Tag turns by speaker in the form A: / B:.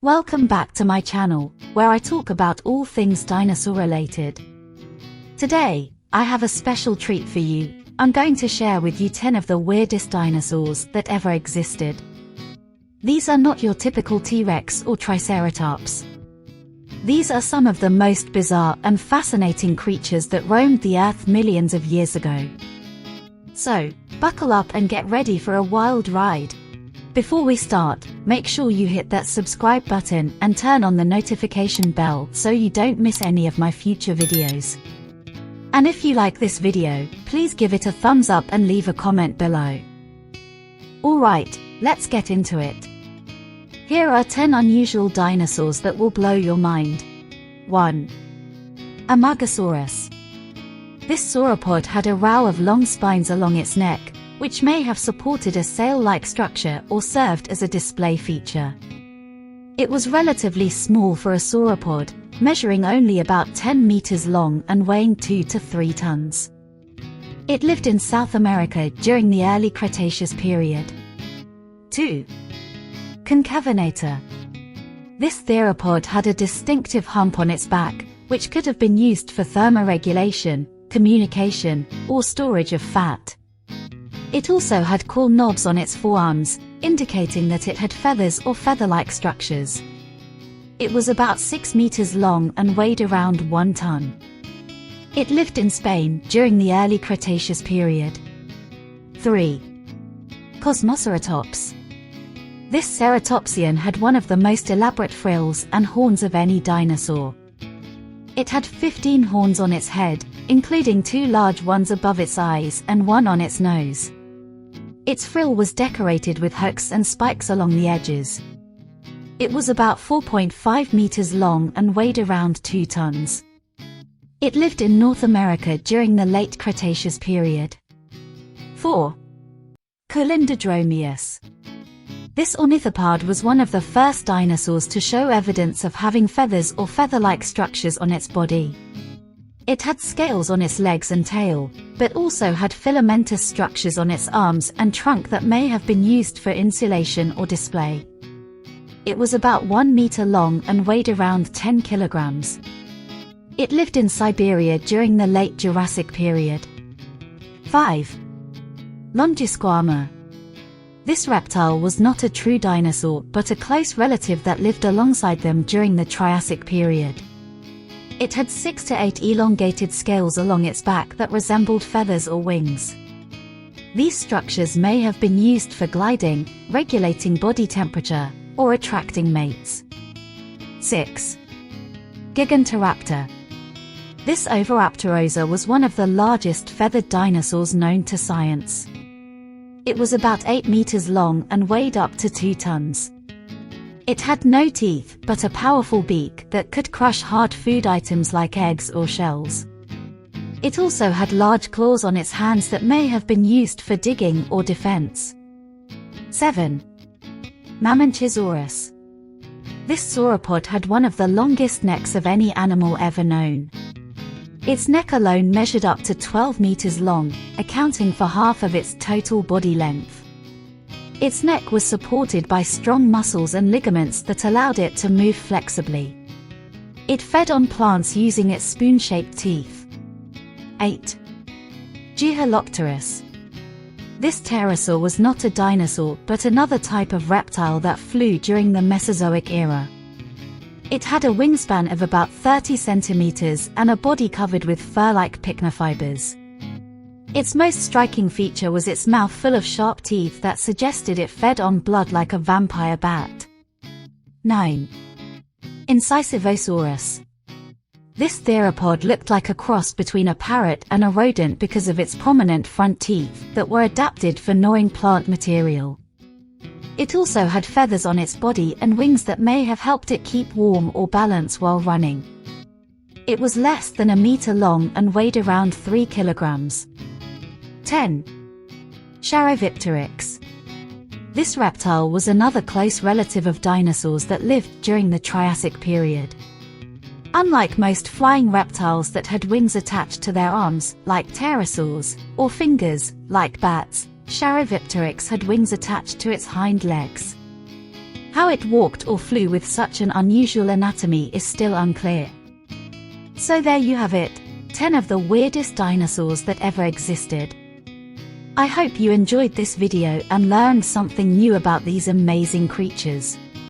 A: Welcome back to my channel, where I talk about all things dinosaur related. Today, I have a special treat for you. I'm going to share with you 10 of the weirdest dinosaurs that ever existed. These are not your typical T-Rex or Triceratops. These are some of the most bizarre and fascinating creatures that roamed the Earth millions of years ago. So, buckle up and get ready for a wild ride. Before we start, make sure you hit that subscribe button and turn on the notification bell so you don't miss any of my future videos. And if you like this video, please give it a thumbs up and leave a comment below. Alright, let's get into it. Here are 10 unusual dinosaurs that will blow your mind. 1. Mamenchisaurus. This sauropod had a row of long spines along its neck, which may have supported a sail-like structure or served as a display feature. It was relatively small for a sauropod, measuring only about 10 meters long and weighing 2 to 3 tons. It lived in South America during the early Cretaceous period. 2. Concavenator. This theropod had a distinctive hump on its back, which could have been used for thermoregulation, communication, or storage of fat. It also had claw knobs on its forearms, indicating that it had feathers or feather-like structures. It was about 6 meters long and weighed around 1 ton. It lived in Spain during the early Cretaceous period. 3. Ceratopsi. This ceratopsian had one of the most elaborate frills and horns of any dinosaur. It had 15 horns on its head, including 2 large ones above its eyes and 1 on its nose. Its frill was decorated with hooks and spikes along the edges. It was about 4.5 meters long and weighed around 2 tons. It lived in North America during the late Cretaceous period. 4. Colindrodromeus. This ornithopod was one of the first dinosaurs to show evidence of having feathers or feather-like structures on its body. It had scales on its legs and tail, but also had filamentous structures on its arms and trunk that may have been used for insulation or display. It was about 1 meter long and weighed around 10 kilograms. It lived in Siberia during the late Jurassic period. 5. Longisquama. This reptile was not a true dinosaur but a close relative that lived alongside them during the Triassic period. It had 6 to 8 elongated scales along its back that resembled feathers or wings. These structures may have been used for gliding, regulating body temperature, or attracting mates. 6. Gigantoraptor. This Oviraptorosa was one of the largest feathered dinosaurs known to science. It was about 8 meters long and weighed up to 2 tons. It had no teeth but a powerful beak that could crush hard food items like eggs or shells. It also had large claws on its hands that may have been used for digging or defense. 7. Mamenchisaurus. This sauropod had one of the longest necks of any animal ever known. Its neck alone measured up to 12 meters long, accounting for half of its total body length. Its neck was supported by strong muscles and ligaments that allowed it to move flexibly. It fed on plants using its spoon-shaped teeth. 8. Gyrolopterus. This pterosaur was not a dinosaur but another type of reptile that flew during the Mesozoic era. It had a wingspan of about 30 centimeters and a body covered with fur-like pycnofibers. Its most striking feature was its mouth full of sharp teeth that suggested it fed on blood like a vampire bat. 9. Incisivosaurus. This theropod looked like a cross between a parrot and a rodent because of its prominent front teeth that were adapted for gnawing plant material. It also had feathers on its body and wings that may have helped it keep warm or balance while running. It was less than a meter long and weighed around 3 kilograms. 10. Charovipteryx. This reptile was another close relative of dinosaurs that lived during the Triassic period. Unlike most flying reptiles that had wings attached to their arms, like pterosaurs, or fingers, like bats, Charovipteryx had wings attached to its hind legs. How it walked or flew with such an unusual anatomy is still unclear. So there you have it, 10 of the weirdest dinosaurs that ever existed. I hope you enjoyed this video and learned something new about these amazing creatures.